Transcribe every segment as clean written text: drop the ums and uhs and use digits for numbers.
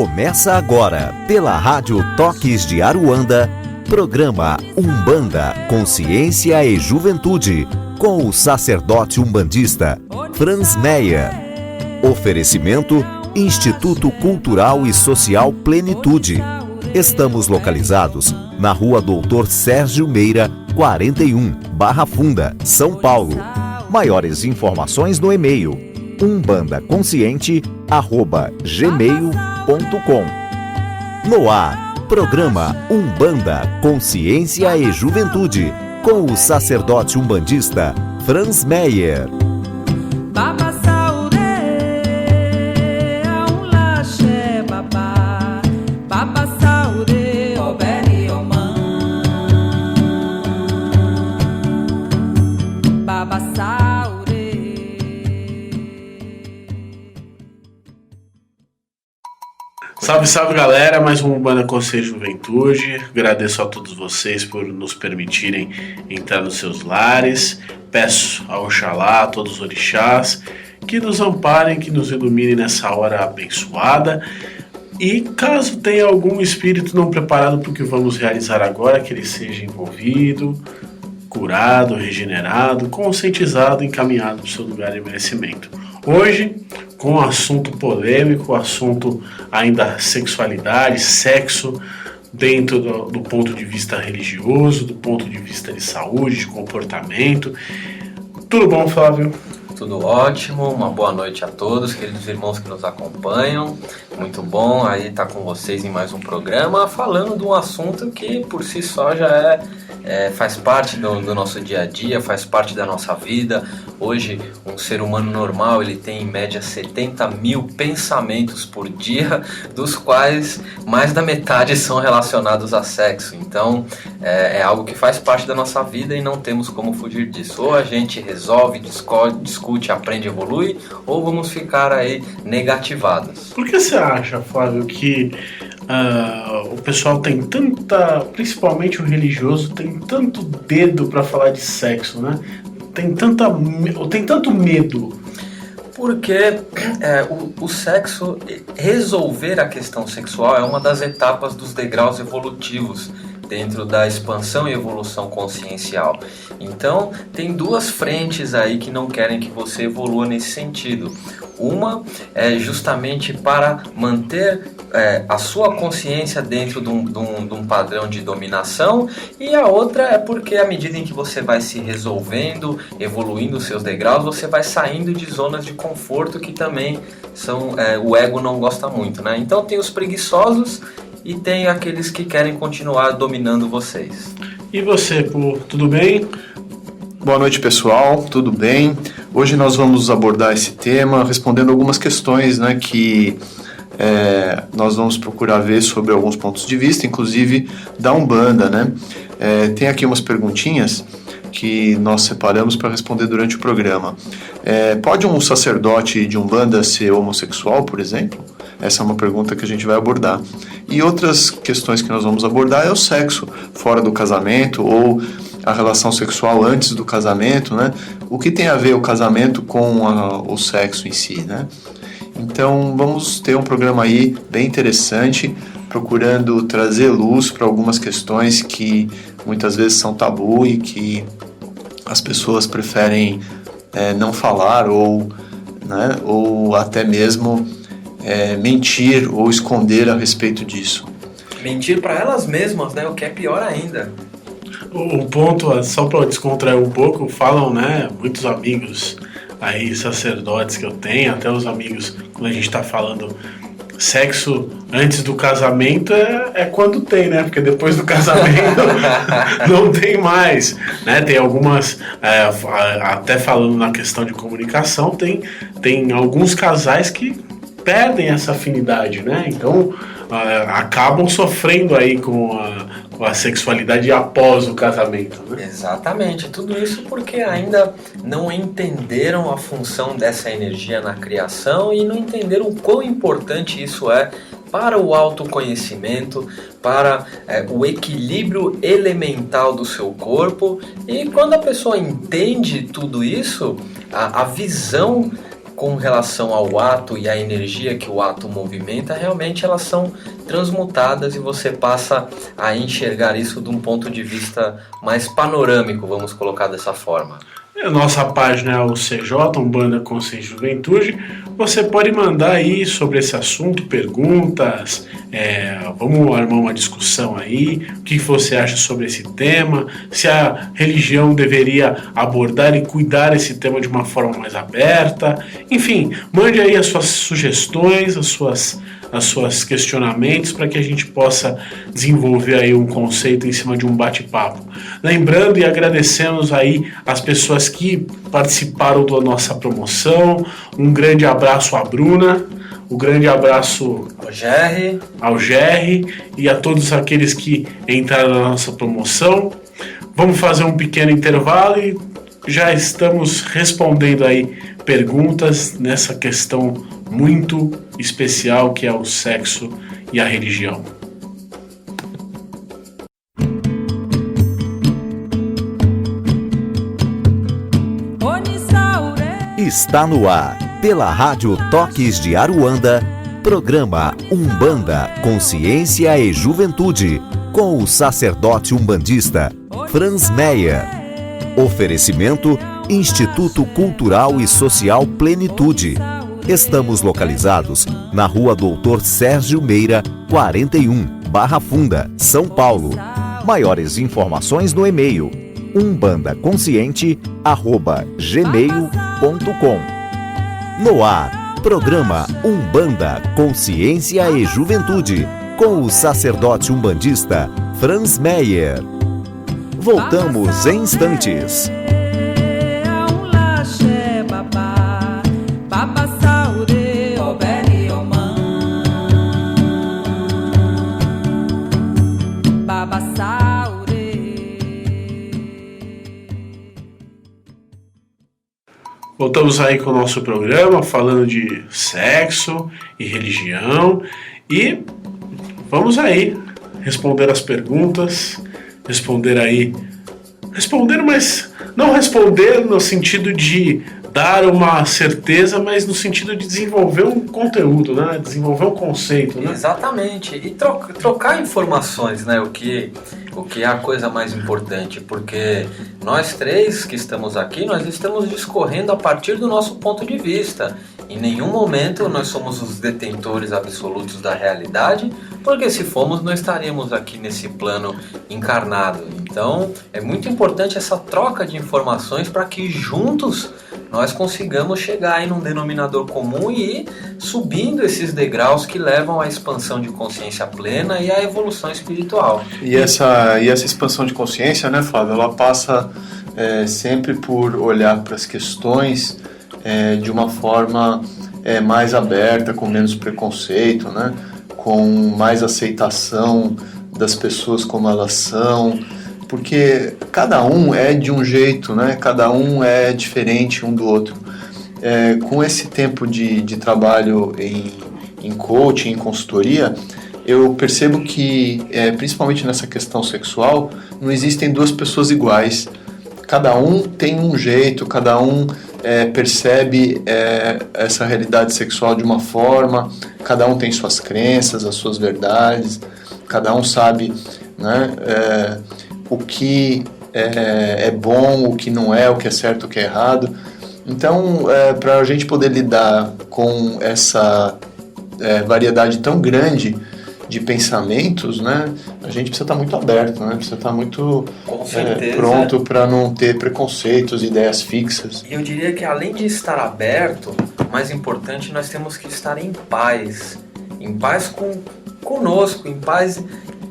Começa agora, pela Rádio Toques de Aruanda, programa Umbanda, Consciência e Juventude, com o sacerdote umbandista Franz Meyer. Oferecimento Instituto Cultural e Social Plenitude. Estamos localizados na Rua Doutor Sérgio Meira, 41, Barra Funda, São Paulo. Maiores informações no e-mail umbandaconsciente@gmail.com. No ar, programa Umbanda, Consciência e Juventude, com o sacerdote umbandista Franz Meyer. Salve, salve galera, mais um Umbanda Consciência e Juventude. Agradeço a todos vocês por nos permitirem entrar nos seus lares. Peço ao Oxalá, a todos os orixás, que nos amparem, que nos iluminem nessa hora abençoada. E caso tenha algum espírito não preparado para o que vamos realizar agora, que ele seja envolvido, curado, regenerado, conscientizado, encaminhado para o seu lugar de merecimento. Hoje, com um assunto polêmico, assunto ainda sexualidade, sexo, dentro do ponto de vista religioso, do ponto de vista de saúde, de comportamento. Tudo bom, Flávio? Tudo ótimo, uma boa noite a todos, queridos irmãos que nos acompanham. Muito bom aí estar com vocês em mais um programa, falando de um assunto que por si só já faz parte do nosso dia a dia, faz parte da nossa vida. Hoje, um ser humano normal, ele tem em média 70 mil pensamentos por dia, dos quais mais da metade são relacionados a sexo. Então, é algo que faz parte da nossa vida e não temos como fugir disso. Ou a gente resolve, discute, aprende, evolui, ou vamos ficar aí negativados. Por que você acha, Flávio, que o pessoal tem tanta, principalmente o religioso, tem tanto dedo para falar de sexo, né? Tem tanto medo? Porque o sexo, resolver a questão sexual é uma das etapas dos degraus evolutivos dentro da expansão e evolução consciencial. Então, tem duas frentes aí que não querem que você evolua nesse sentido. Uma é justamente para manter a sua consciência dentro de um padrão de dominação, e a outra é porque à medida em que você vai se resolvendo, evoluindo os seus degraus, você vai saindo de zonas de conforto que também são o ego não gosta muito, né? Então tem os preguiçosos e tem aqueles que querem continuar dominando vocês. E você, Pô, tudo bem? Boa noite, pessoal, tudo bem? Hoje nós vamos abordar esse tema respondendo algumas questões, né, que nós vamos procurar ver sobre alguns pontos de vista, inclusive da Umbanda, né? Tem aqui umas perguntinhas que nós separamos para responder durante o programa. Pode um sacerdote de Umbanda ser homossexual, por exemplo? Essa é uma pergunta que a gente vai abordar. E outras questões que nós vamos abordar é o sexo fora do casamento ou a relação sexual antes do casamento, né? O que tem a ver o casamento com o sexo em si, né? Então vamos ter um programa aí bem interessante, procurando trazer luz para algumas questões que muitas vezes são tabu e que as pessoas preferem não falar ou até mesmo mentir ou esconder a respeito disso. Mentir para elas mesmas, né? O que é pior ainda. O ponto, só para descontrair um pouco, falam, né, muitos amigos aí, sacerdotes que eu tenho, até os amigos, quando a gente está falando sexo antes do casamento é quando tem, né? Porque depois do casamento não tem mais, né? Tem algumas, até falando na questão de comunicação, tem alguns casais que perdem essa afinidade, né? Então acabam sofrendo aí com a sexualidade após o casamento, né? Exatamente, tudo isso porque ainda não entenderam a função dessa energia na criação e não entenderam o quão importante isso é para o autoconhecimento, para o equilíbrio elemental do seu corpo. E quando a pessoa entende tudo isso, a visão com relação ao ato e à energia que o ato movimenta, realmente elas são transmutadas e você passa a enxergar isso de um ponto de vista mais panorâmico, vamos colocar dessa forma. A nossa página é o CJ, Umbanda Consciência e Juventude. Você pode mandar aí sobre esse assunto perguntas, vamos armar uma discussão aí, o que você acha sobre esse tema, se a religião deveria abordar e cuidar esse tema de uma forma mais aberta. Enfim, mande aí as suas sugestões, os seus questionamentos para que a gente possa desenvolver aí um conceito em cima de um bate-papo. Lembrando e agradecemos aí as pessoas que participaram da nossa promoção. Um grande abraço à Bruna, um grande abraço ao Gerry e a todos aqueles que entraram na nossa promoção. Vamos fazer um pequeno intervalo e já estamos respondendo aí perguntas nessa questão muito especial que é o sexo e a religião. Está no ar, pela Rádio Toques de Aruanda, programa Umbanda, Consciência e Juventude, com o sacerdote umbandista Franz Meyer. Oferecimento Instituto Cultural e Social Plenitude. Estamos localizados na Rua Doutor Sérgio Meira, 41, Barra Funda, São Paulo. Maiores informações no e-mail umbandaconsciente@gmail.com. No ar, programa Umbanda, Consciência e Juventude, com o sacerdote umbandista Franz Meyer. Voltamos em instantes. Voltamos aí com o nosso programa, falando de sexo e religião. E vamos aí responder as perguntas, responder, mas não responder no sentido de dar uma certeza, mas no sentido de desenvolver um conteúdo, né? Desenvolver um conceito, né? Exatamente, e trocar informações, né? O que é a coisa mais importante, porque nós três que estamos aqui, nós estamos discorrendo a partir do nosso ponto de vista. Em nenhum momento nós somos os detentores absolutos da realidade, porque se fomos, não estaríamos aqui nesse plano encarnado. Então, é muito importante essa troca de informações para que juntos nós consigamos chegar aí num denominador comum e ir subindo esses degraus que levam à expansão de consciência plena e à evolução espiritual. E essa expansão de consciência, né, Flávio, ela passa sempre por olhar para as questões de uma forma mais aberta, com menos preconceito, né, com mais aceitação das pessoas como elas são, porque cada um é de um jeito, né? Cada um é diferente um do outro. Com esse tempo de trabalho em coaching, em consultoria, eu percebo que, principalmente nessa questão sexual, não existem duas pessoas iguais. Cada um tem um jeito, cada um percebe essa realidade sexual de uma forma, cada um tem suas crenças, as suas verdades, cada um sabe, né, o que é bom, o que não é, o que é certo, o que é errado. Então, para a gente poder lidar com essa variedade tão grande de pensamentos, né, a gente precisa estar muito aberto, né, precisa estar muito pronto para não ter preconceitos, ideias fixas. E eu diria que além de estar aberto, mais importante, nós temos que estar em paz conosco, em paz.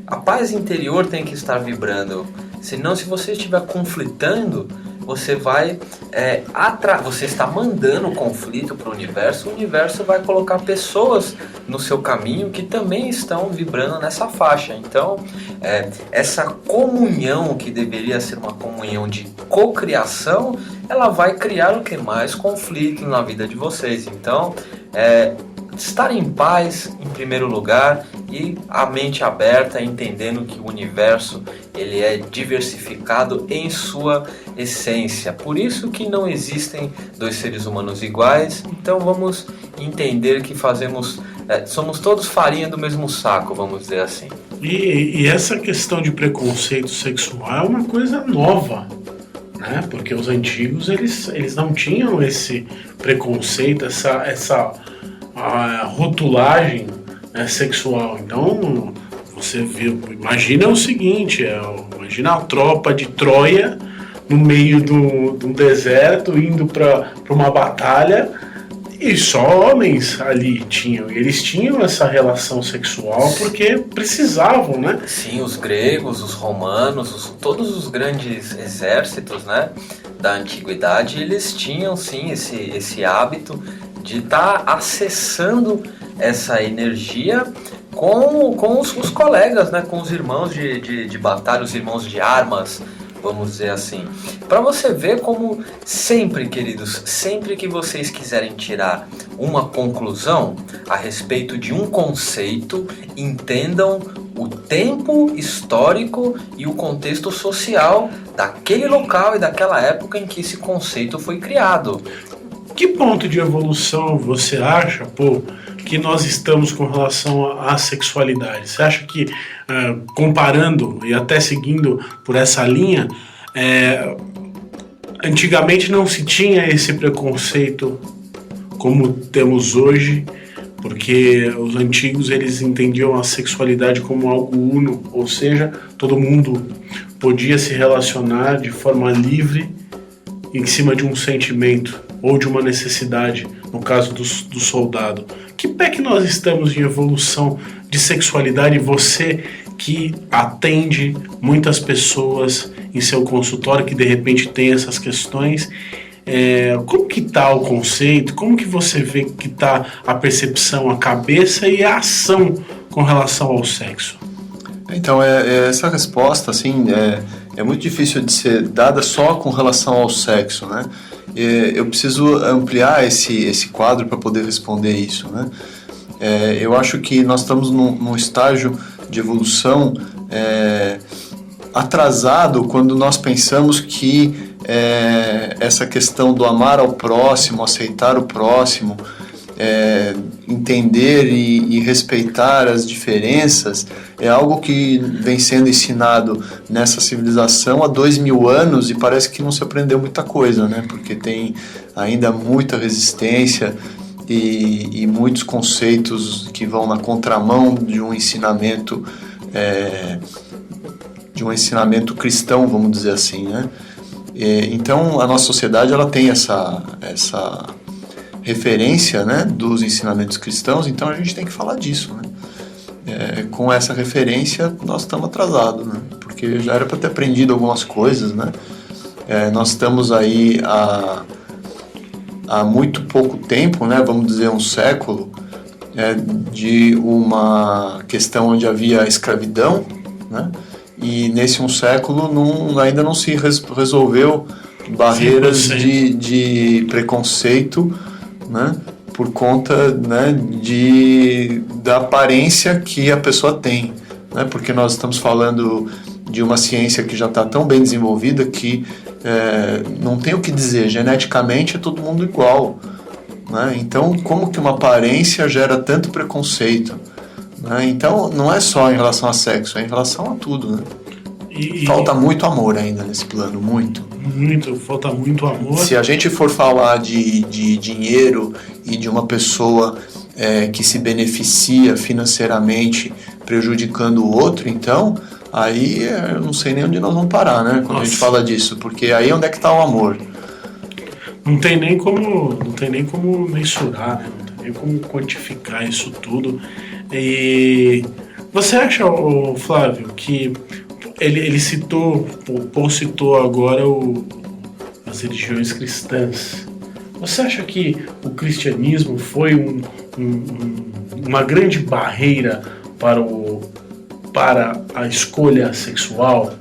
A paz interior tem que estar vibrando, senão se você estiver conflitando, você vai você está mandando conflito para o universo vai colocar pessoas no seu caminho que também estão vibrando nessa faixa. Então, essa comunhão que deveria ser uma comunhão de cocriação, ela vai criar o que mais conflito na vida de vocês. Então, estar em paz em primeiro lugar e a mente aberta, entendendo que o universo ele é diversificado em sua essência. Por isso que não existem dois seres humanos iguais. Então vamos entender que somos todos farinha do mesmo saco, vamos dizer assim. E essa questão de preconceito sexual é uma coisa nova, né? Porque os antigos eles não tinham esse preconceito, essa rotulagem, né, sexual. Então você imagina o seguinte, imagina a tropa de Troia no meio de um deserto indo para uma batalha e só homens ali tinham. Eles tinham essa relação sexual porque precisavam, né? Sim, os gregos, os romanos, todos os grandes exércitos, né, da antiguidade, eles tinham sim esse hábito de estar acessando essa energia com os colegas, né, com os irmãos de batalha, os irmãos de armas, vamos dizer assim. Para você ver como sempre, queridos, sempre que vocês quiserem tirar uma conclusão a respeito de um conceito, entendam o tempo histórico e o contexto social daquele local e daquela época em que esse conceito foi criado. Que ponto de evolução você acha, que nós estamos com relação à sexualidade? Você acha que, comparando e até seguindo por essa linha, antigamente não se tinha esse preconceito como temos hoje, porque os antigos eles entendiam a sexualidade como algo uno, ou seja, todo mundo podia se relacionar de forma livre em cima de um sentimento ou de uma necessidade, no caso do soldado. Que pé que nós estamos em evolução de sexualidade? Você que atende muitas pessoas em seu consultório que de repente tem essas questões, como que está o conceito? Como que você vê que está a percepção, a cabeça e a ação com relação ao sexo? Então, essa resposta assim, é muito difícil de ser dada só com relação ao sexo, né? Eu preciso ampliar esse quadro para poder responder isso, né? Eu acho que nós estamos num estágio de evolução atrasado quando nós pensamos que essa questão do amar ao próximo, aceitar o próximo, entender e respeitar as diferenças é algo que vem sendo ensinado nessa civilização há 2000 anos e parece que não se aprendeu muita coisa, né? Porque tem ainda muita resistência e muitos conceitos que vão na contramão de um ensinamento cristão, vamos dizer assim, né? Então a nossa sociedade ela tem essa referência, né, dos ensinamentos cristãos, então a gente tem que falar disso, né? Com essa referência nós estamos atrasados, né? Porque já era para ter aprendido algumas coisas, né? Nós estamos aí há muito pouco tempo, né, vamos dizer um século, de uma questão onde havia escravidão, né? E nesse um século ainda não se resolveu barreiras de preconceito, né, por conta, né, da aparência que a pessoa tem, né, porque nós estamos falando de uma ciência que já está tão bem desenvolvida que não tem o que dizer, geneticamente é todo mundo igual, né? Então como que uma aparência gera tanto preconceito, né? Então não é só em relação a sexo, é em relação a tudo, né? Falta muito amor ainda nesse plano, falta muito amor. Se a gente for falar de dinheiro e de uma pessoa que se beneficia financeiramente prejudicando o outro, então aí eu não sei nem onde nós vamos parar, né? Quando a gente fala disso, porque aí onde é que está o amor? Não tem nem como mensurar, né? Não tem nem como quantificar isso tudo. E você acha, Flávio, que ele citou, o Paul citou agora as religiões cristãs. Você acha que o cristianismo foi uma grande barreira para a escolha sexual?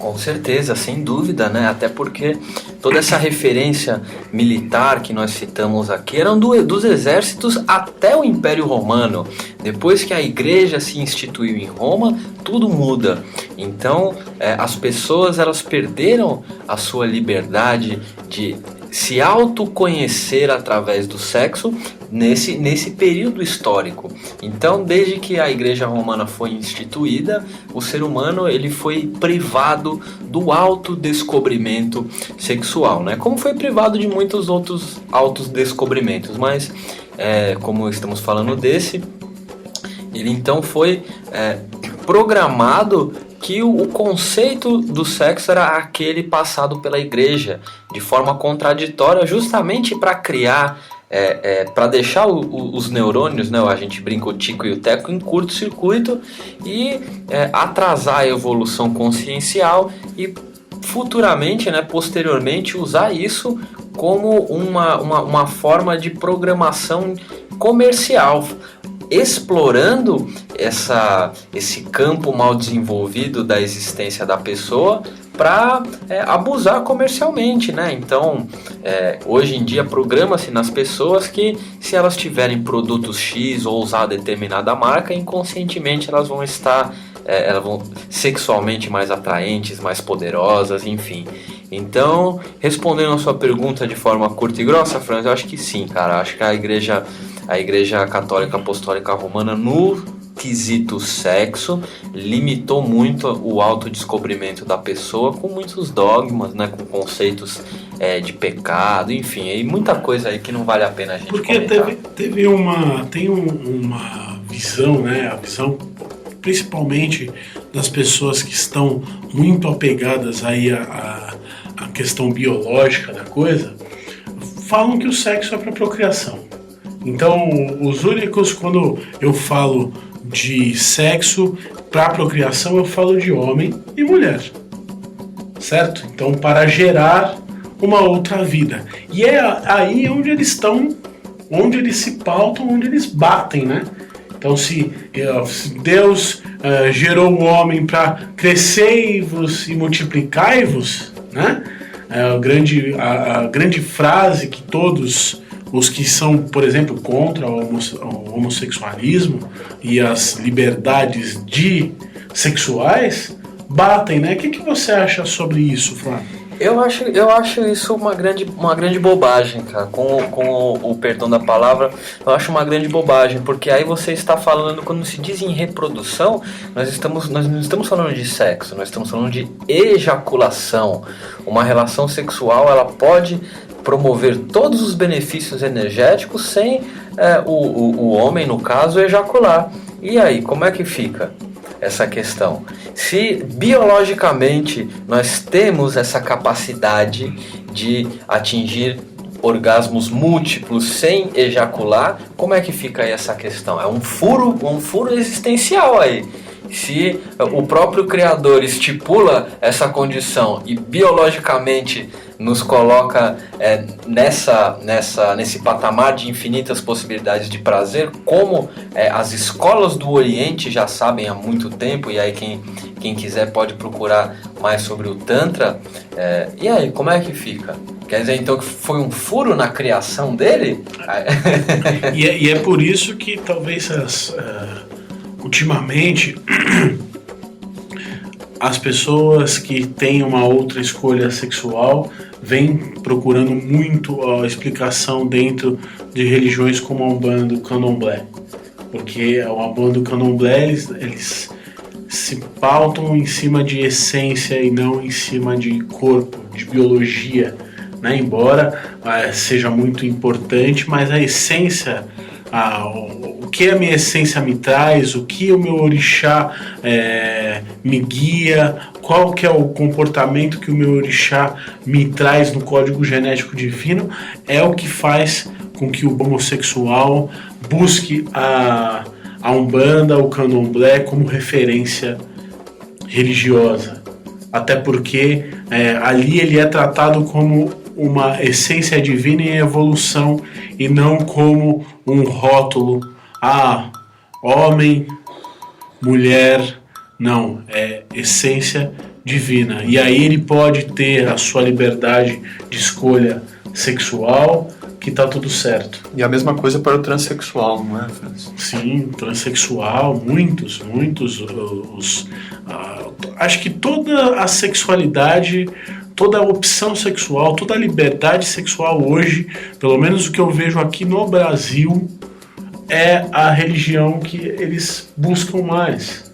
Com certeza, sem dúvida, né? Até porque toda essa referência militar que nós citamos aqui eram dos exércitos até o Império Romano. Depois que a igreja se instituiu em Roma, tudo muda. Então, as pessoas elas perderam a sua liberdade de se autoconhecer através do sexo nesse período histórico. Então, desde que a Igreja Romana foi instituída, o ser humano ele foi privado do autodescobrimento sexual, né? Como foi privado de muitos outros autodescobrimentos, mas como estamos falando desse, ele então foi programado que o conceito do sexo era aquele passado pela igreja de forma contraditória, justamente para criar, para deixar os neurônios, né, a gente brinca o tico e o teco, em curto-circuito e atrasar a evolução consciencial e futuramente, né, posteriormente, usar isso como uma forma de programação comercial, explorando esse campo mal desenvolvido da existência da pessoa para abusar comercialmente, né? Então, hoje em dia programa-se nas pessoas que se elas tiverem produtos X ou usar determinada marca, inconscientemente elas vão estar sexualmente mais atraentes, mais poderosas, enfim. Então, respondendo a sua pergunta de forma curta e grossa, Franz, eu acho que sim, cara. Acho que a Igreja Católica Apostólica Romana, no quesito sexo, limitou muito o autodescobrimento da pessoa com muitos dogmas, né, com conceitos de pecado, enfim, e muita coisa aí que não vale a pena a gente comentar. Porque tem uma visão, né, a visão principalmente das pessoas que estão muito apegadas aí à questão biológica da coisa, falam que o sexo é para procriação. Então, os únicos, quando eu falo de sexo para procriação, eu falo de homem e mulher, certo? Então, para gerar uma outra vida. E é aí onde eles estão, onde eles se pautam, onde eles batem, né? Então, se Deus gerou o homem para crescei-vos e multiplicai-vos, né? A grande frase que todos os que são, por exemplo, contra o homossexualismo e as liberdades sexuais batem, né? O que você acha sobre isso, Flávio? Eu acho isso uma grande bobagem, cara. Com o perdão da palavra, eu acho uma grande bobagem, porque aí você está falando, quando se diz em reprodução, nós não estamos falando de sexo, nós estamos falando de ejaculação. Uma relação sexual, ela pode promover todos os benefícios energéticos sem o homem, no caso, ejacular. E aí, como é que fica essa questão? Se biologicamente nós temos essa capacidade de atingir orgasmos múltiplos sem ejacular, como é que fica aí essa questão? É um furo existencial aí. Se o próprio Criador estipula essa condição e biologicamente nos coloca nesse patamar de infinitas possibilidades de prazer, como as escolas do Oriente já sabem há muito tempo, e aí quem quiser pode procurar mais sobre o Tantra, e aí, como é que fica? Quer dizer, então, que foi um furo na criação dele? E é por isso que talvez ultimamente as pessoas que têm uma outra escolha sexual vêm procurando muito a explicação dentro de religiões como a Umbanda e o Candomblé, porque a Umbanda e o Candomblé eles se pautam em cima de essência e não em cima de corpo, de biologia, né? Embora seja muito importante, mas a essência, o que a minha essência me traz, o que o meu orixá me guia, qual que é o comportamento que o meu orixá me traz no código genético divino, é o que faz com que o homossexual busque a Umbanda, o Candomblé como referência religiosa. Até porque ali ele é tratado como uma essência divina em evolução e não como um rótulo, homem, mulher, não, é essência divina. E aí ele pode ter a sua liberdade de escolha sexual, que tá tudo certo. E a mesma coisa para o transexual, não é, Francis? Sim, transexual, muitos, acho que toda a sexualidade, toda a opção sexual, toda a liberdade sexual hoje, pelo menos o que eu vejo aqui no Brasil, é a religião que eles buscam mais.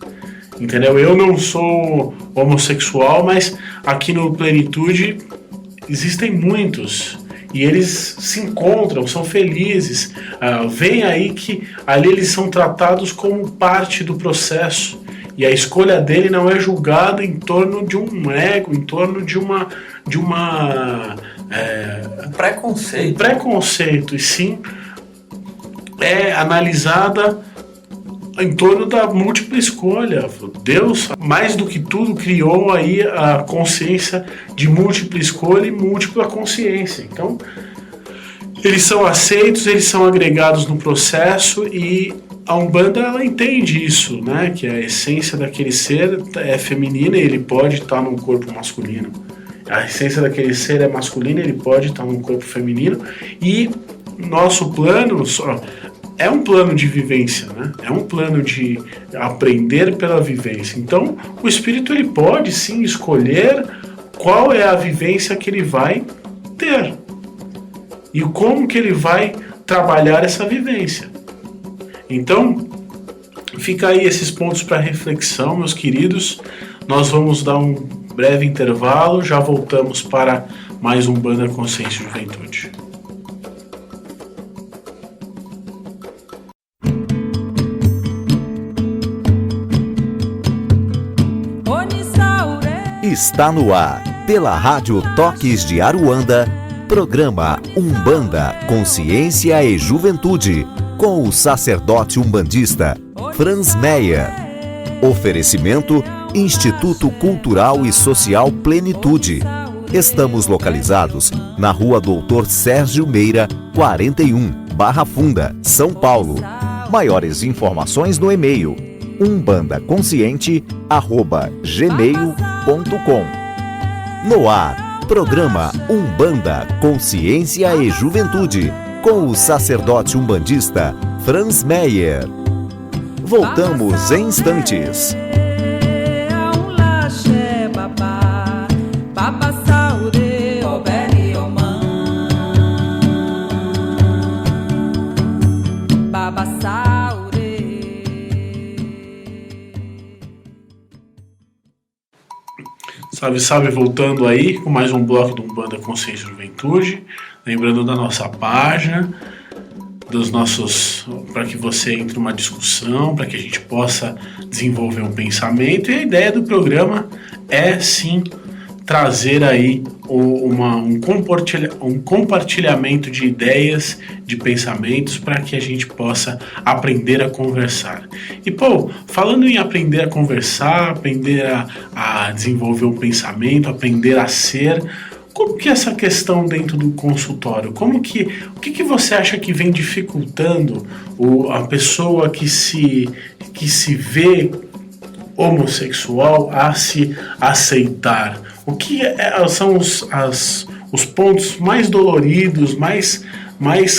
Entendeu? Eu não sou homossexual, mas aqui no Plenitude existem muitos. E eles se encontram, são felizes. Vem aí que ali eles são tratados como parte do processo. E a escolha dele não é julgada em torno de um ego, em torno de um preconceito. Um preconceito, e sim é analisada em torno da múltipla escolha. Deus, mais do que tudo, criou aí a consciência de múltipla escolha e múltipla consciência. Então, eles são aceitos, eles são agregados no processo, e a Umbanda, ela entende isso, né? Que a essência daquele ser é feminina e ele pode estar num corpo masculino. A essência daquele ser é masculina e ele pode estar num corpo feminino. E nosso plano é um plano de vivência, né? É um plano de aprender pela vivência. Então, o espírito, ele pode sim escolher qual é a vivência que ele vai ter e como que ele vai trabalhar essa vivência. Então, fica aí esses pontos para reflexão, meus queridos. Nós vamos dar um breve intervalo, já voltamos para mais um Umbanda Consciência e Juventude. Está no ar, pela Rádio Toques de Aruanda, programa Umbanda, Consciência e Juventude, com o sacerdote umbandista Franz Meyer. Oferecimento Instituto Cultural e Social Plenitude. Estamos localizados na Rua Doutor Sérgio Meira, 41, Barra Funda, São Paulo. Maiores informações no e-mail umbandaconsciente@gmail.com. No ar, programa Umbanda, Consciência e Juventude, com o sacerdote umbandista Franz Meyer. Voltamos em instantes. Salve, voltando aí com mais um bloco do Umbanda Consciência e Juventude. Lembrando da nossa página, para que você entre numa discussão, para que a gente possa desenvolver um pensamento. E a ideia do programa é sim trazer aí um compartilhamento de ideias, de pensamentos, para que a gente possa aprender a conversar. E falando em aprender a conversar, aprender a desenvolver um pensamento, aprender a ser, como que é essa questão dentro do consultório? O que você acha que vem dificultando a pessoa que se vê homossexual a se aceitar? O que são os pontos mais doloridos, mais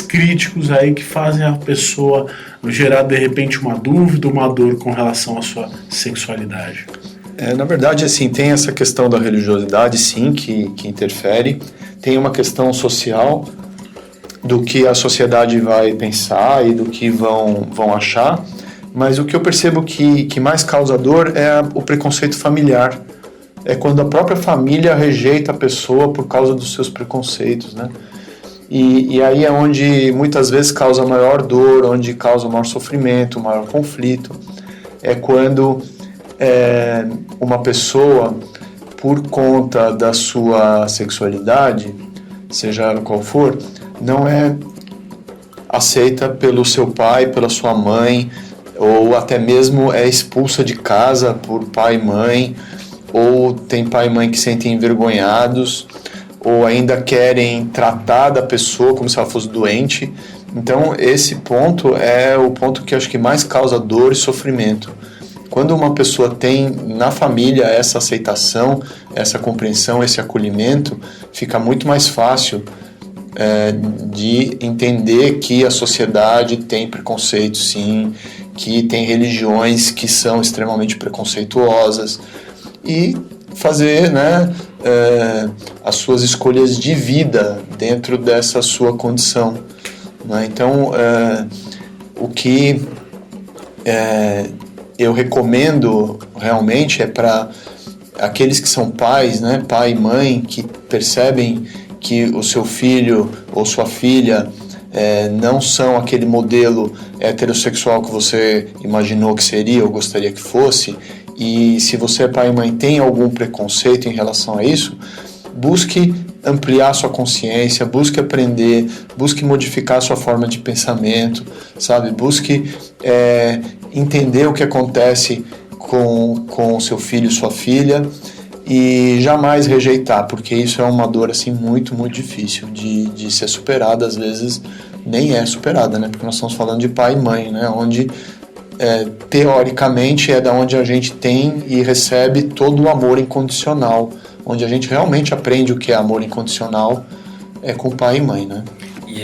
críticos aí, que fazem a pessoa gerar de repente uma dúvida, uma dor com relação à sua sexualidade? Na verdade, assim, tem essa questão da religiosidade, sim, que interfere. Tem uma questão social, do que a sociedade vai pensar e do que vão achar. Mas o que eu percebo que mais causa dor é o preconceito familiar. É quando a própria família rejeita a pessoa por causa dos seus preconceitos, né? E aí é onde muitas vezes causa maior dor, onde causa maior sofrimento, maior conflito. É quando uma pessoa, por conta da sua sexualidade, seja qual for, não é aceita pelo seu pai, pela sua mãe, ou até mesmo é expulsa de casa por pai e mãe, ou tem pai e mãe que se sentem envergonhados, ou ainda querem tratar da pessoa como se ela fosse doente. Então esse ponto é o ponto que acho que mais causa dor e sofrimento, Quando uma pessoa tem na família essa aceitação, essa compreensão, esse acolhimento, fica muito mais fácil de entender que a sociedade tem preconceito, sim, que tem religiões que são extremamente preconceituosas, e fazer, né, as suas escolhas de vida dentro dessa sua condição, né? Então, o que eu recomendo realmente é para aqueles que são pais, né, pai e mãe, que percebem que o seu filho ou sua filha não são aquele modelo heterossexual que você imaginou que seria ou gostaria que fosse, e se você, pai e mãe, tem algum preconceito em relação a isso, busque ampliar sua consciência, busque aprender, busque modificar sua forma de pensamento, sabe? Busque entender o que acontece com seu filho, sua filha, e jamais rejeitar, porque isso é uma dor assim muito, muito difícil de ser superada. Às vezes nem é superada, né? Porque nós estamos falando de pai e mãe, né? Onde teoricamente é da onde a gente tem e recebe todo o amor incondicional, onde a gente realmente aprende o que é amor incondicional com pai e mãe, né? E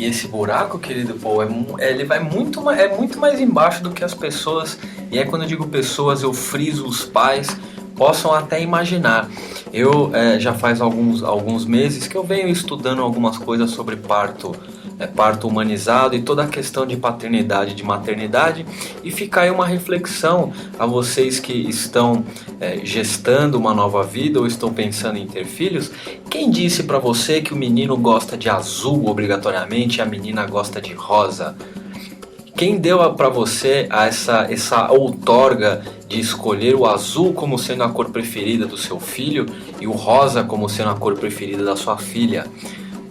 esse buraco, querido Paul, ele vai muito mais embaixo do que as pessoas, e quando eu digo pessoas, eu friso os pais, possam até imaginar. Eu já faz alguns meses que eu venho estudando algumas coisas sobre parto humanizado e toda a questão de paternidade, de maternidade, e fica aí uma reflexão a vocês que estão gestando uma nova vida ou estão pensando em ter filhos. Quem disse para você que o menino gosta de azul obrigatoriamente e a menina gosta de rosa? Quem deu para você essa outorga de escolher o azul como sendo a cor preferida do seu filho e o rosa como sendo a cor preferida da sua filha?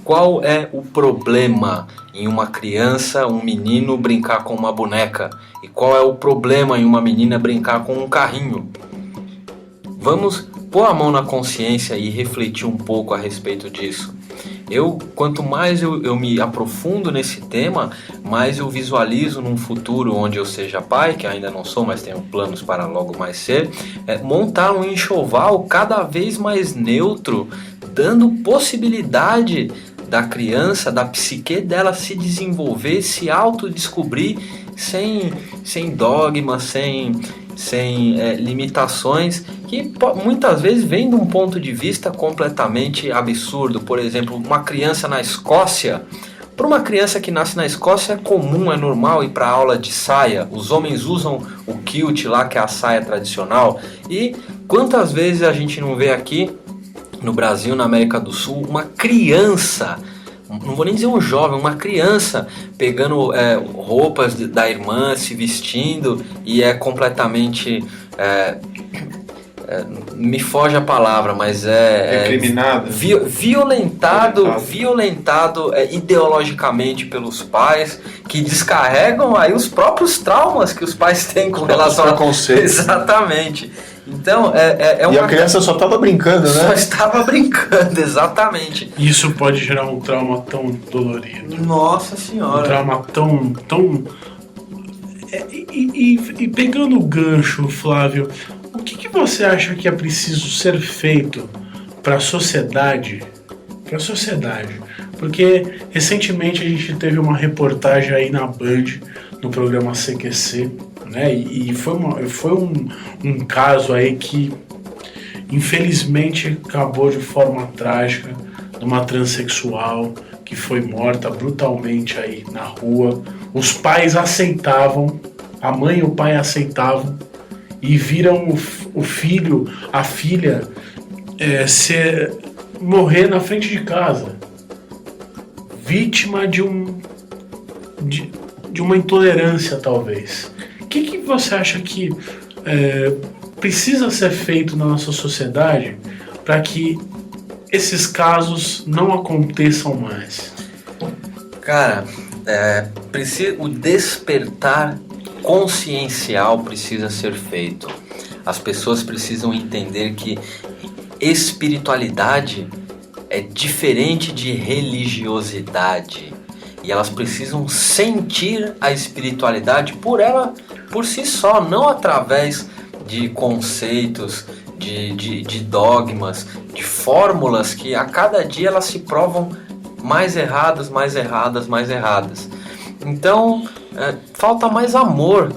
Qual é o problema em uma criança, um menino brincar com uma boneca? E qual é o problema em uma menina brincar com um carrinho? Vamos pôr a mão na consciência e refletir um pouco a respeito disso. Quanto mais eu me aprofundo nesse tema, mais eu visualizo num futuro onde eu seja pai, que ainda não sou, mas tenho planos para logo mais ser, montar um enxoval cada vez mais neutro, dando possibilidade da criança, da psique dela se desenvolver, se autodescobrir sem dogmas, sem limitações, que muitas vezes vem de um ponto de vista completamente absurdo. Por exemplo, uma criança na Escócia, para uma criança que nasce na Escócia é comum, é normal ir para a aula de saia. Os homens usam o kilt lá, que é a saia tradicional, e quantas vezes a gente não vê aqui no Brasil, na América do Sul, uma criança, não vou nem dizer um jovem, uma criança pegando roupas da irmã, se vestindo, e completamente, me foge a palavra, mas recriminado, violentado ideologicamente pelos pais, que descarregam aí os próprios traumas que os pais têm com relação ao preconceito. Exatamente. Então, E a criança só estava brincando, né? Só estava brincando, exatamente. Isso pode gerar um trauma tão dolorido. Nossa Senhora. Um trauma tão... E pegando o gancho, Flávio, o que você acha que é preciso ser feito para a sociedade? Para a sociedade. Porque recentemente a gente teve uma reportagem aí na Band, no programa CQC, né? E foi um caso aí que infelizmente acabou de forma trágica, de uma transexual que foi morta brutalmente aí na rua. Os pais aceitavam, a mãe e o pai aceitavam, e viram o filho, a filha morrer na frente de casa, vítima de uma intolerância, talvez. O que você acha que precisa ser feito na nossa sociedade para que esses casos não aconteçam mais? Cara, o despertar consciencial precisa ser feito. As pessoas precisam entender que espiritualidade é diferente de religiosidade, e elas precisam sentir a espiritualidade por ela por si só, não através de conceitos, de dogmas, de fórmulas que a cada dia elas se provam mais erradas. Então, falta mais amor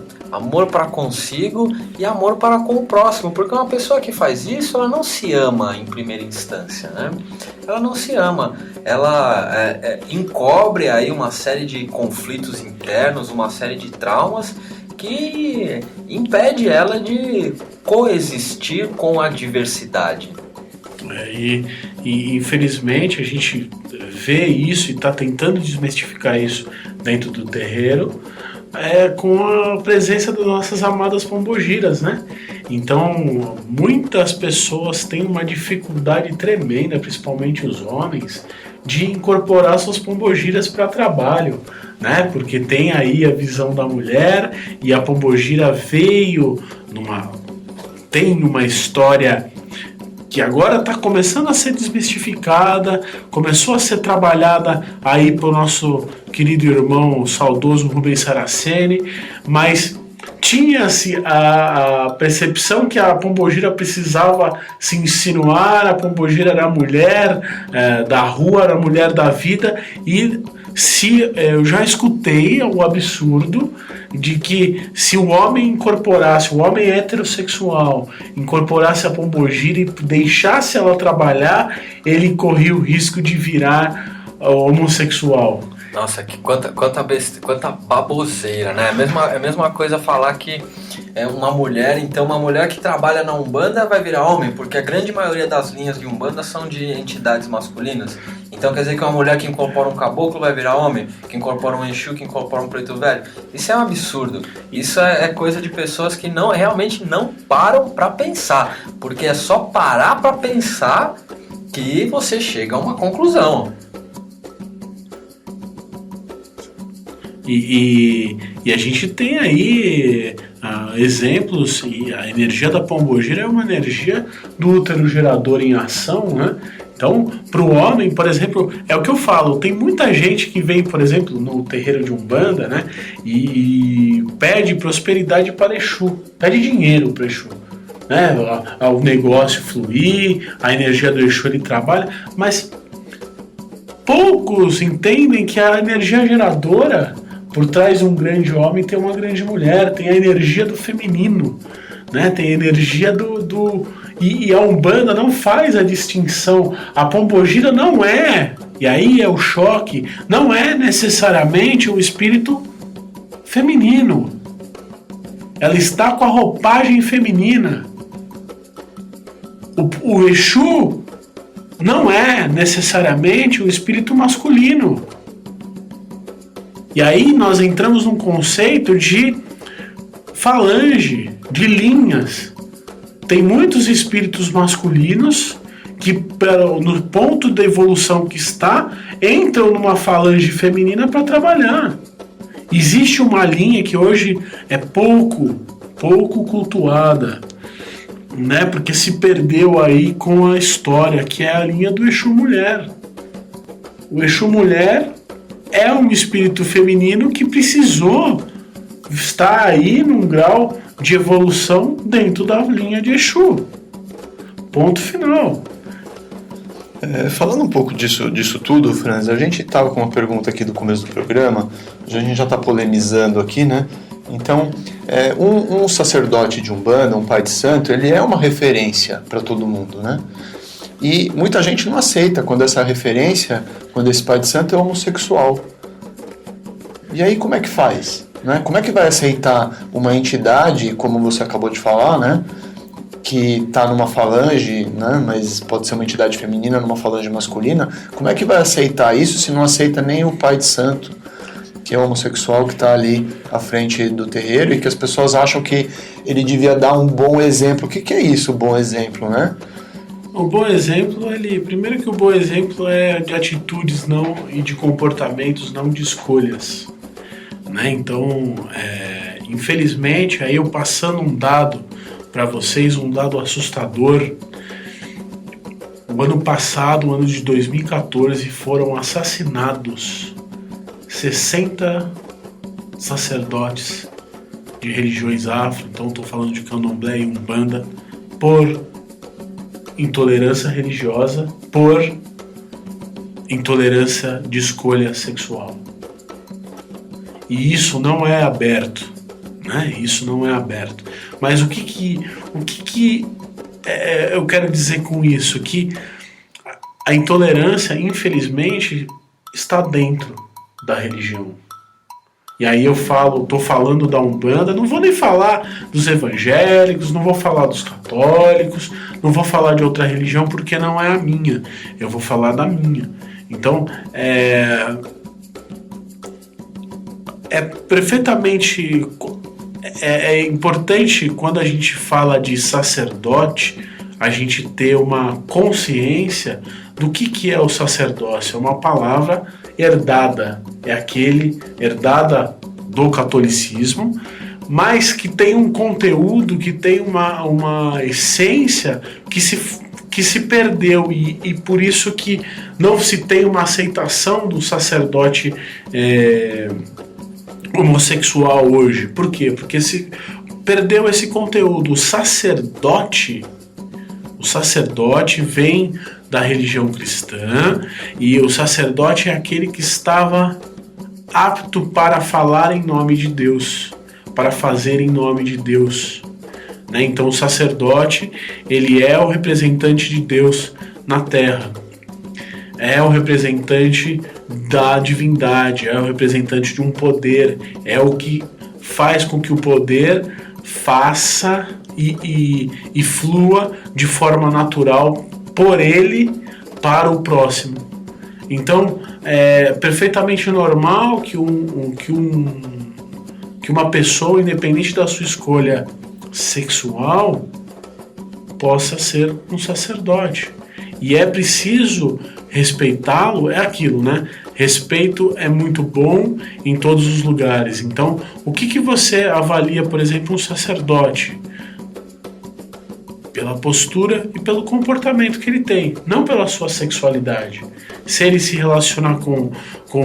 para consigo e amor para com o próximo, porque uma pessoa que faz isso, ela não se ama em primeira instância, né? Ela não se ama, ela encobre aí uma série de conflitos internos, uma série de traumas que impede ela de coexistir com a diversidade. E infelizmente a gente vê isso e está tentando desmistificar isso dentro do terreiro, com a presença das nossas amadas pombogiras, né? Então, muitas pessoas têm uma dificuldade tremenda, principalmente os homens, de incorporar suas pombogiras para trabalho, né? Porque tem aí a visão da mulher e a pombogira tem uma história que agora está começando a ser desmistificada, começou a ser trabalhada aí pelo nosso querido irmão saudoso Rubens Saraceni, mas tinha-se a percepção que a pombogira precisava se insinuar, a pombogira era a mulher da rua, era a mulher da vida, e eu já escutei o absurdo de que se o homem heterossexual incorporasse a pombogira e deixasse ela trabalhar, ele corria o risco de virar homossexual. Nossa, quanta baboseira, né? É a mesma coisa falar que uma mulher que trabalha na Umbanda vai virar homem, porque a grande maioria das linhas de Umbanda são de entidades masculinas. Então quer dizer que uma mulher que incorpora um caboclo vai virar homem, que incorpora um Exu, que incorpora um preto velho. Isso é um absurdo. Isso é coisa de pessoas que realmente não param para pensar, porque é só parar para pensar que você chega a uma conclusão. E a gente tem aí exemplos, e a energia da pombogira é uma energia do útero gerador em ação, né? Então, para o homem, por exemplo, é o que eu falo, tem muita gente que vem, por exemplo, no terreiro de Umbanda, né, e pede prosperidade para Exu, pede dinheiro para Exu, né, o negócio fluir, a energia do Exu ele trabalha, mas poucos entendem que a energia geradora por trás de um grande homem tem uma grande mulher, tem a energia do feminino, né? Tem a energia e a Umbanda não faz a distinção. A pombogira não é, e aí é o choque, não é necessariamente um espírito feminino. Ela está com a roupagem feminina. O Exu não é necessariamente um espírito masculino. E aí nós entramos num conceito de falange, de linhas. Tem muitos espíritos masculinos que, no ponto da evolução que está, entram numa falange feminina para trabalhar. Existe uma linha que hoje é pouco cultuada, né? Porque se perdeu aí com a história, que é a linha do Exu Mulher. O Exu Mulher é um espírito feminino que precisou estar aí num grau de evolução dentro da linha de Exu. Ponto final. Falando um pouco disso tudo, Franz, a gente estava com uma pergunta aqui do começo do programa, a gente já está polemizando aqui, né? Então, um sacerdote de Umbanda, um pai de santo, ele é uma referência para todo mundo, né? E muita gente não aceita quando essa referência, quando esse pai de santo é homossexual. E aí como é que faz? Né? Como é que vai aceitar uma entidade, como você acabou de falar, né? Que está numa falange, né? Mas pode ser uma entidade feminina numa falange masculina? Como é que vai aceitar isso se não aceita nem o pai de santo, que é homossexual, que está ali à frente do terreiro, e que as pessoas acham que ele devia dar um bom exemplo? O que é isso, o bom exemplo, né? O bom exemplo, primeiro que o bom exemplo é de atitudes e de comportamentos, não de escolhas, né? Então, infelizmente, aí eu passando um dado para vocês, um dado assustador. O ano passado, o ano de 2014, foram assassinados 60 sacerdotes de religiões afro, então estou falando de candomblé e umbanda, por intolerância religiosa, por intolerância de escolha sexual. E isso não é aberto, né? Isso não é aberto. Mas o que eu quero dizer com isso? Que a intolerância, infelizmente, está dentro da religião. E aí estou falando da Umbanda, não vou nem falar dos evangélicos, não vou falar dos católicos, não vou falar de outra religião porque não é a minha, eu vou falar da minha. Então, é perfeitamente importante quando a gente fala de sacerdote, a gente ter uma consciência do que é o sacerdócio. É uma palavra herdada, herdada do catolicismo, mas que tem um conteúdo, que tem uma essência que se perdeu e por isso que não se tem uma aceitação do sacerdote homossexual hoje. Por quê? Porque se perdeu esse conteúdo. O sacerdote vem da religião cristã e o sacerdote é aquele que estava apto para falar em nome de Deus, para fazer em nome de Deus, né? Então o sacerdote, ele é o representante de Deus na terra, é o representante da divindade, é o representante de um poder, é o que faz com que o poder faça e flua de forma natural por ele para o próximo. Então é perfeitamente normal que uma pessoa, independente da sua escolha sexual, possa ser um sacerdote. E é preciso respeitá-lo, é aquilo, né? Respeito é muito bom em todos os lugares. Então, o que você avalia, por exemplo, um sacerdote? Pela postura e pelo comportamento que ele tem, não pela sua sexualidade. Se ele se relacionar com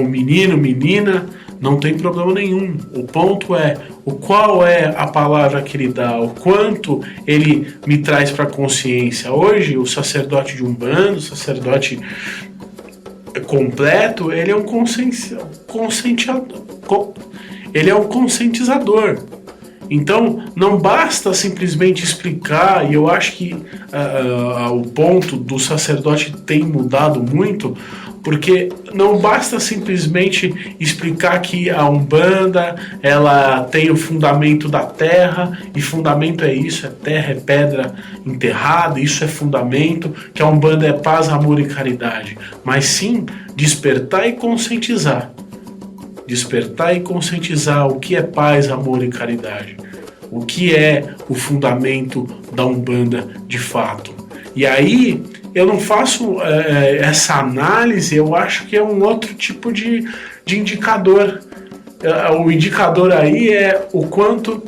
menino, menina, não tem problema nenhum. O ponto é qual é a palavra que ele dá, o quanto ele me traz para a consciência. Hoje, o sacerdote de Umbanda, o sacerdote completo, ele é um conscientizador. Então, não basta simplesmente explicar, e eu acho que o ponto do sacerdote tem mudado muito, porque não basta simplesmente explicar que a Umbanda, ela tem o fundamento da terra, e fundamento é isso, é terra, é pedra enterrada, isso é fundamento, que a Umbanda é paz, amor e caridade, mas sim despertar e conscientizar. Despertar e conscientizar o que é paz, amor e caridade. O que é o fundamento da Umbanda de fato. E aí eu não faço essa análise, eu acho que é um outro tipo de indicador. O indicador aí é o quanto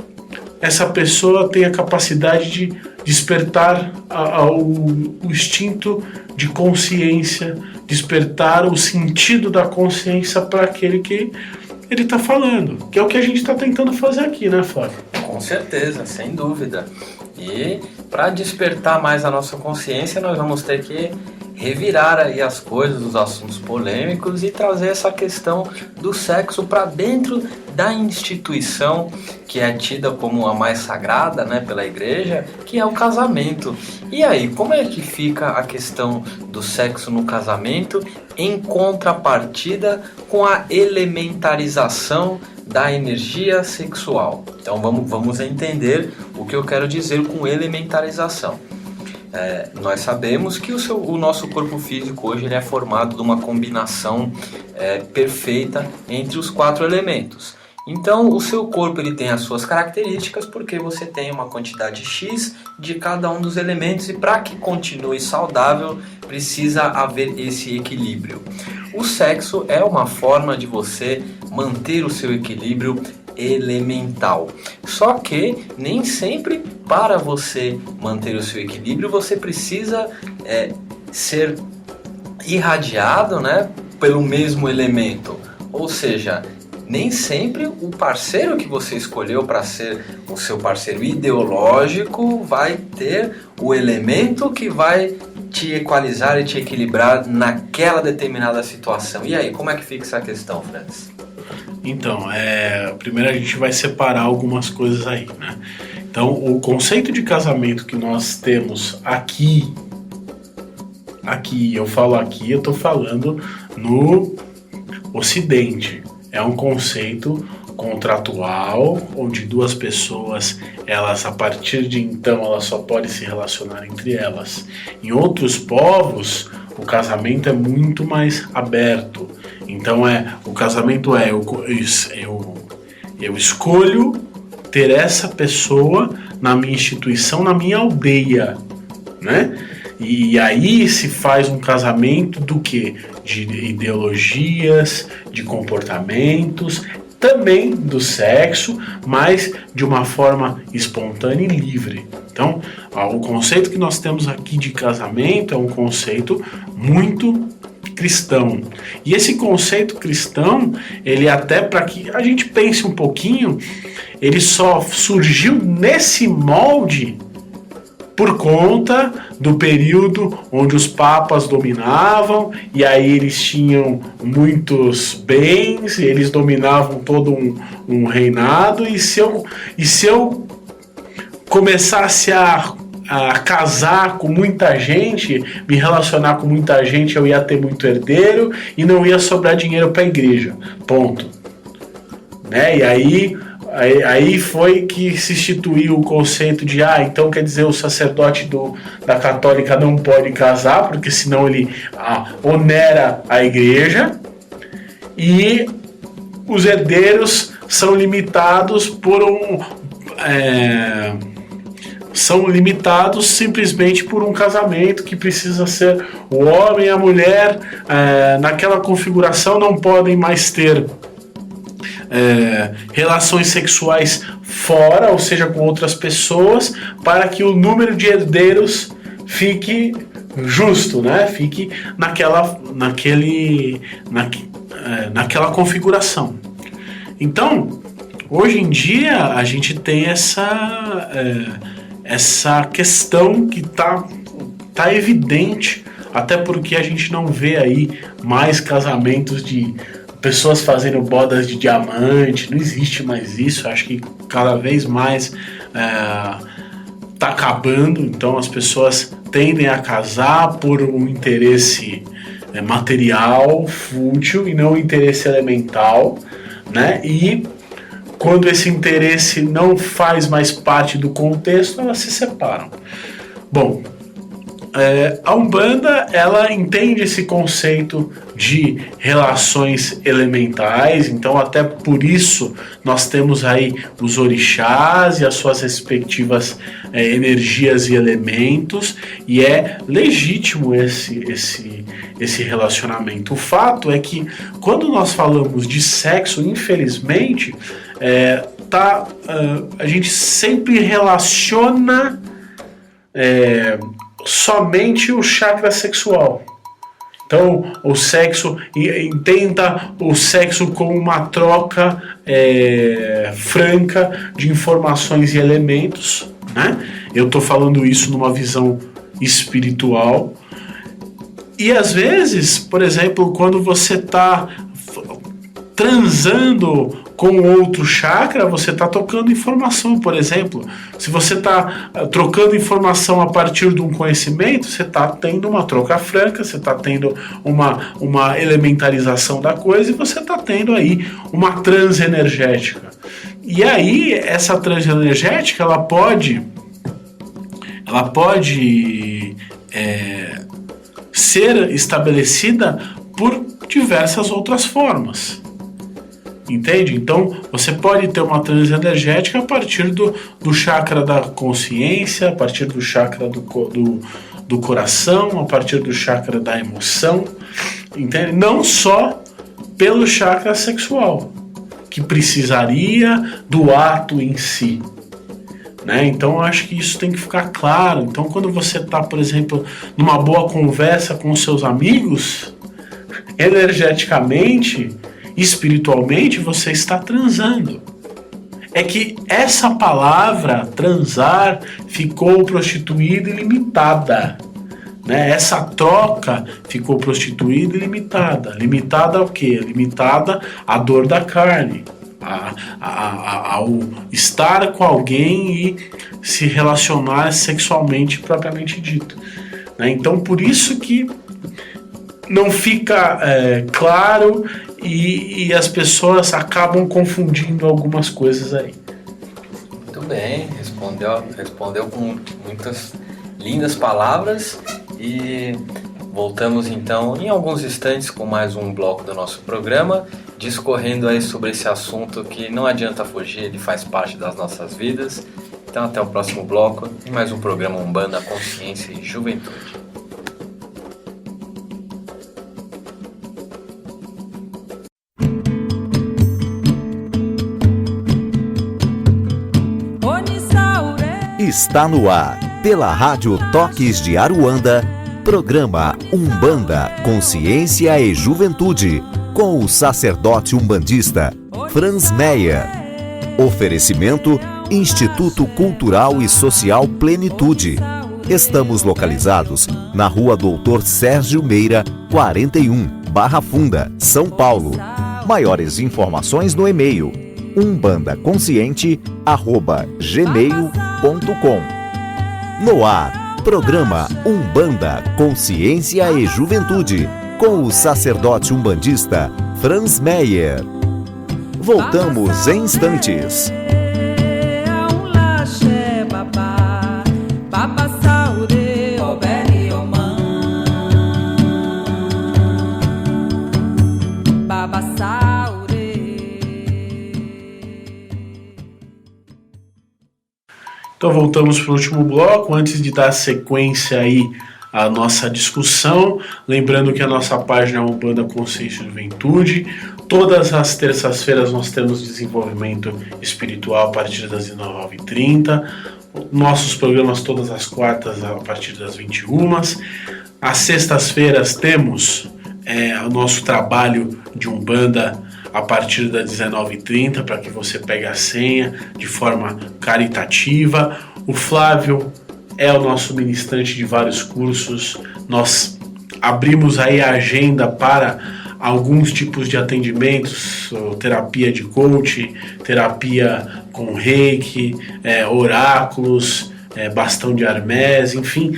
essa pessoa tem a capacidade de despertar o instinto de consciência, despertar o sentido da consciência para aquele que ele está falando, que é o que a gente está tentando fazer aqui, né, Fábio? Com certeza, sem dúvida. E para despertar mais a nossa consciência, nós vamos ter que revirar aí as coisas, os assuntos polêmicos e trazer essa questão do sexo para dentro da instituição que é tida como a mais sagrada, né, pela igreja, que é o casamento. E aí, como é que fica a questão do sexo no casamento em contrapartida com a elementarização da energia sexual? Então vamos entender o que eu quero dizer com elementarização. Nós sabemos que o nosso corpo físico hoje ele é formado de uma combinação perfeita entre os 4 elementos. Então o seu corpo ele tem as suas características porque você tem uma quantidade X de cada um dos elementos e para que continue saudável precisa haver esse equilíbrio. O sexo é uma forma de você manter o seu equilíbrio elemental. Só que nem sempre para você manter o seu equilíbrio você precisa ser irradiado, né, pelo mesmo elemento. Ou seja, nem sempre o parceiro que você escolheu para ser o seu parceiro ideológico vai ter o elemento que vai te equalizar e te equilibrar naquela determinada situação. E aí, como é que fica essa questão, Francis? Então, primeiro a gente vai separar algumas coisas aí, né? Então, o conceito de casamento que nós temos aqui, eu falo aqui, eu estou falando no Ocidente. É um conceito contratual, onde duas pessoas, elas a partir de então, elas só podem se relacionar entre elas. Em outros povos, o casamento é muito mais aberto. Então o casamento eu escolho ter essa pessoa na minha instituição, na minha aldeia, né? E aí se faz um casamento do quê? De ideologias, de comportamentos, também do sexo, mas de uma forma espontânea e livre. Então, o conceito que nós temos aqui de casamento é um conceito muito cristão. E esse conceito cristão, ele até para que a gente pense um pouquinho, ele só surgiu nesse molde por conta do período onde os papas dominavam, e aí eles tinham muitos bens, eles dominavam todo um reinado, e se eu começasse a casar com muita gente, me relacionar com muita gente, eu ia ter muito herdeiro e não ia sobrar dinheiro para a igreja, ponto. Né? E aí foi que se instituiu o conceito de, então quer dizer o sacerdote da católica não pode casar, porque senão ele onera a igreja, e os herdeiros são limitados são limitados simplesmente por um casamento que precisa ser o homem e a mulher, naquela configuração não podem mais ter relações sexuais fora, ou seja, com outras pessoas, para que o número de herdeiros fique justo, né? Fique naquela configuração. Então, hoje em dia a gente tem essa questão que tá evidente, até porque a gente não vê aí mais casamentos de pessoas fazendo bodas de diamante, não existe mais isso. Acho que cada vez mais tá acabando. Então as pessoas tendem a casar por um interesse material, fútil, e não um interesse elemental, né? E quando esse interesse não faz mais parte do contexto, elas se separam. Bom, a Umbanda, ela entende esse conceito de relações elementais, então até por isso nós temos aí os orixás e as suas respectivas energias e elementos, e é legítimo esse relacionamento. O fato é que quando nós falamos de sexo, infelizmente, a gente sempre relaciona somente o chakra sexual. Então, o sexo, entenda o sexo como uma troca franca de informações e elementos, né? Eu estou falando isso numa visão espiritual. E às vezes, por exemplo, quando você está transando com outro chakra, você está trocando informação. Por exemplo, se você está trocando informação a partir de um conhecimento, você está tendo uma troca franca, você está tendo uma elementarização da coisa, e você está tendo aí uma transenergética. E aí, essa transenergética, ela pode ser estabelecida por diversas outras formas. Entende? Então, você pode ter uma transenergética a partir do chakra da consciência, a partir do chakra do coração, a partir do chakra da emoção, entende? Não só pelo chakra sexual, que precisaria do ato em si, né? Então, eu acho que isso tem que ficar claro. Então, quando você está, por exemplo, numa boa conversa com seus amigos, energeticamente, espiritualmente você está transando. É que essa palavra transar ficou prostituída e limitada, né? Essa troca ficou prostituída e limitada. Limitada ao quê? Limitada à dor da carne, ao estar com alguém e se relacionar sexualmente propriamente dito, né? Então por isso que não fica claro e as pessoas acabam confundindo algumas coisas aí. Muito bem, respondeu com muitas lindas palavras e voltamos então em alguns instantes com mais um bloco do nosso programa, discorrendo aí sobre esse assunto que não adianta fugir, ele faz parte das nossas vidas. Então até o próximo bloco e mais um programa Umbanda, Consciência e Juventude. Está no ar, pela Rádio Toques de Aruanda, programa Umbanda, Consciência e Juventude, com o sacerdote umbandista Franz Meyer. Oferecimento Instituto Cultural e Social Plenitude. Estamos localizados na Rua Doutor Sérgio Meira, 41, Barra Funda, São Paulo. Maiores informações no e-mail umbandaconsciente@gmail.com. No ar, programa Umbanda, Consciência e Juventude, com o sacerdote umbandista Franz Meyer. Voltamos em instantes. Então voltamos para o último bloco, antes de dar sequência aí à nossa discussão, lembrando que a nossa página é Umbanda Consciência e Juventude. Todas as terças-feiras nós temos desenvolvimento espiritual a partir das 19h30, nossos programas todas as quartas a partir das 21h. Às sextas-feiras temos o nosso trabalho de Umbanda a partir das 19h30, para que você pegue a senha de forma caritativa. O Flávio é o nosso ministrante de vários cursos. Nós abrimos aí a agenda para alguns tipos de atendimentos, terapia de coaching, terapia com reiki, oráculos, bastão de Hermès, enfim.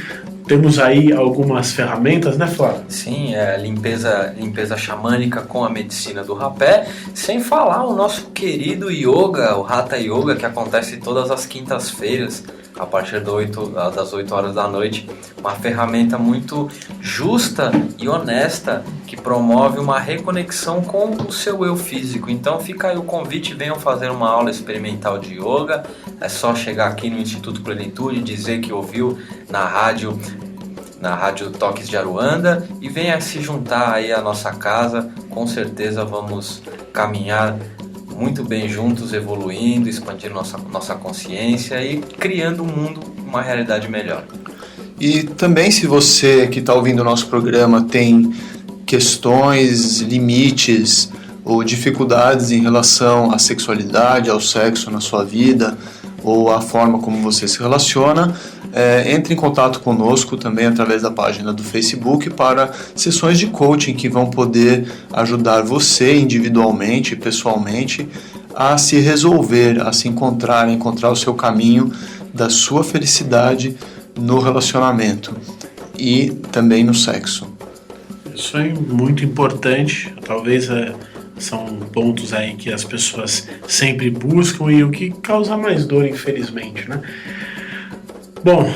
Temos aí algumas ferramentas, né, Flávio? Sim, limpeza xamânica com a medicina do rapé, sem falar o nosso querido yoga, o Hatha Yoga, que acontece todas as quintas-feiras, a partir das 8 horas da noite. Uma ferramenta muito justa e honesta, que promove uma reconexão com o seu eu físico. Então fica aí o convite, venham fazer uma aula experimental de yoga. É só chegar aqui no Instituto Plenitude, dizer que ouviu na rádio Toques de Aruanda e venha se juntar aí à nossa casa. Com certeza vamos caminhar muito bem juntos, evoluindo, expandindo nossa consciência e criando um mundo, uma realidade melhor. E também, se você que está ouvindo o nosso programa tem questões, limites ou dificuldades em relação à sexualidade, ao sexo na sua vida, ou a forma como você se relaciona, entre em contato conosco também através da página do Facebook para sessões de coaching que vão poder ajudar você individualmente, pessoalmente, a se resolver, a se encontrar o seu caminho da sua felicidade no relacionamento e também no sexo. Isso é muito importante, talvez são pontos aí que as pessoas sempre buscam e o que causa mais dor, infelizmente, né? Bom,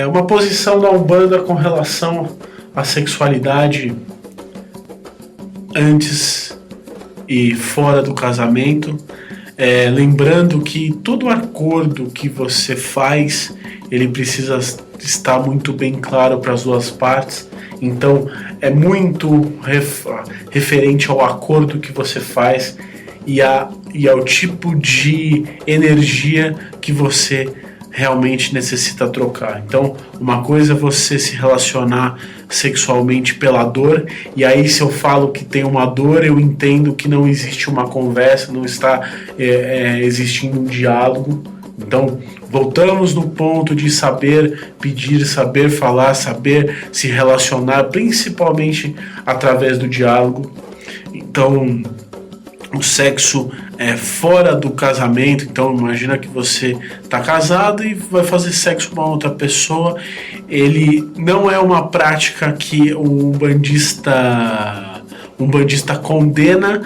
uma posição da Umbanda com relação à sexualidade antes e fora do casamento, lembrando que todo acordo que você faz, ele precisa estar muito bem claro para as duas partes. Então é muito referente ao acordo que você faz e ao tipo de energia que você realmente necessita trocar. Então, uma coisa é você se relacionar sexualmente pela dor, e aí se eu falo que tem uma dor, eu entendo que não existe uma conversa, não está existindo um diálogo. Então, voltamos no ponto de saber pedir, saber falar, saber se relacionar, principalmente através do diálogo. Então, o sexo fora do casamento. Então, imagina que você está casado e vai fazer sexo com uma outra pessoa. Ele não é uma prática que um bandista condena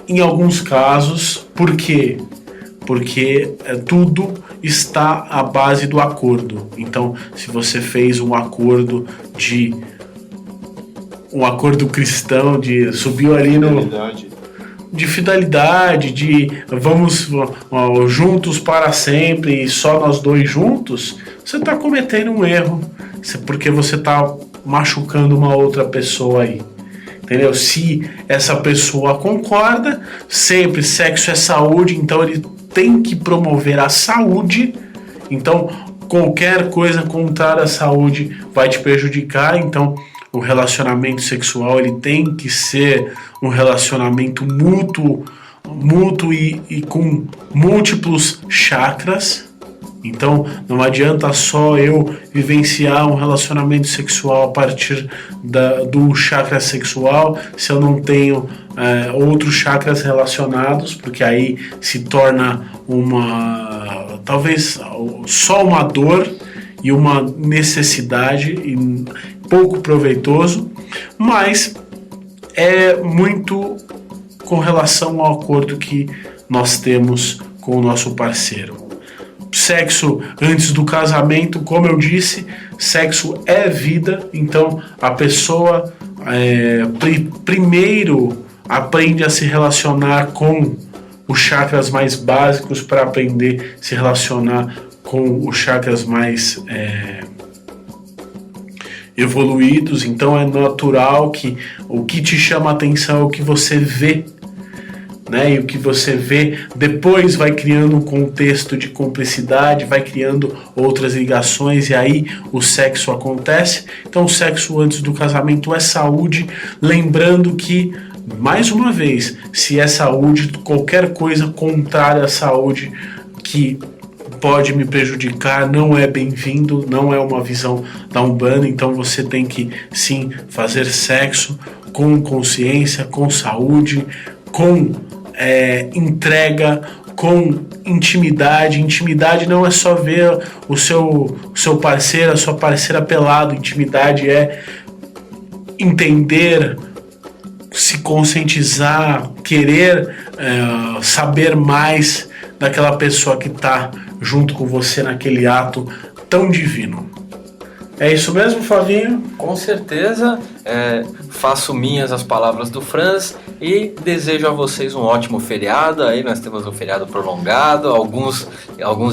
em alguns casos. Por quê? Porque tudo está à base do acordo. Então, se você fez um acordo cristão, subiu ali de fidelidade, de vamos juntos para sempre e só nós dois juntos, você está cometendo um erro, porque você está machucando uma outra pessoa aí. Entendeu? Se essa pessoa concorda, sempre sexo é saúde, então ele tem que promover a saúde. Então, qualquer coisa contrária à saúde vai te prejudicar. Então, o relacionamento sexual ele tem que ser um relacionamento mútuo e com múltiplos chakras. Então, não adianta só eu vivenciar um relacionamento sexual a partir do chakra sexual se eu não tenho outros chakras relacionados, porque aí se torna talvez só uma dor e uma necessidade e pouco proveitoso, mas é muito com relação ao acordo que nós temos com o nosso parceiro. Sexo antes do casamento, como eu disse, sexo é vida, então a pessoa primeiro aprende a se relacionar com os chakras mais básicos para aprender a se relacionar com os chakras mais evoluídos. Então é natural que o que te chama a atenção é o que você vê, né? E o que você vê depois vai criando um contexto de cumplicidade, vai criando outras ligações, e aí o sexo acontece. Então o sexo antes do casamento é saúde, lembrando que, mais uma vez, se é saúde, qualquer coisa contrária à saúde que pode me prejudicar não é bem-vindo, não é uma visão da Umbanda. Então você tem que sim fazer sexo com consciência, com saúde, com entrega, com intimidade. Intimidade não é só ver o seu parceiro, a sua parceira pelado. Intimidade é entender, se conscientizar, querer saber mais daquela pessoa que está junto com você naquele ato tão divino. É isso mesmo, Flavinho? Com certeza, faço minhas as palavras do Franz e desejo a vocês um ótimo feriado. Aí nós temos um feriado prolongado, alguns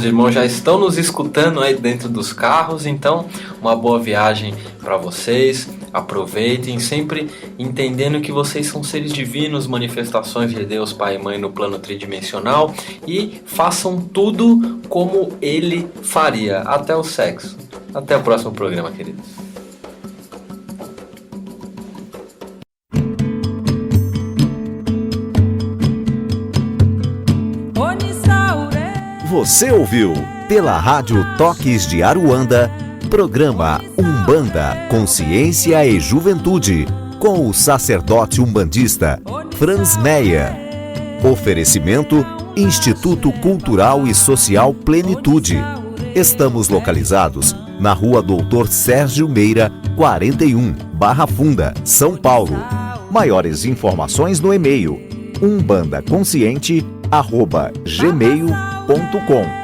irmãos já estão nos escutando aí dentro dos carros, então uma boa viagem para vocês. Aproveitem, sempre entendendo que vocês são seres divinos, manifestações de Deus Pai e Mãe no plano tridimensional, e façam tudo como Ele faria, até o sexo. Até o próximo programa, queridos. Você ouviu pela Rádio Toques de Aruanda, programa Umbanda, Consciência e Juventude, com o sacerdote umbandista Franz Meyer. Oferecimento Instituto Cultural e Social Plenitude. Estamos localizados na Rua Doutor Sérgio Meira, 41, Barra Funda, São Paulo. Maiores informações no e-mail umbandaconsciente@gmail.com.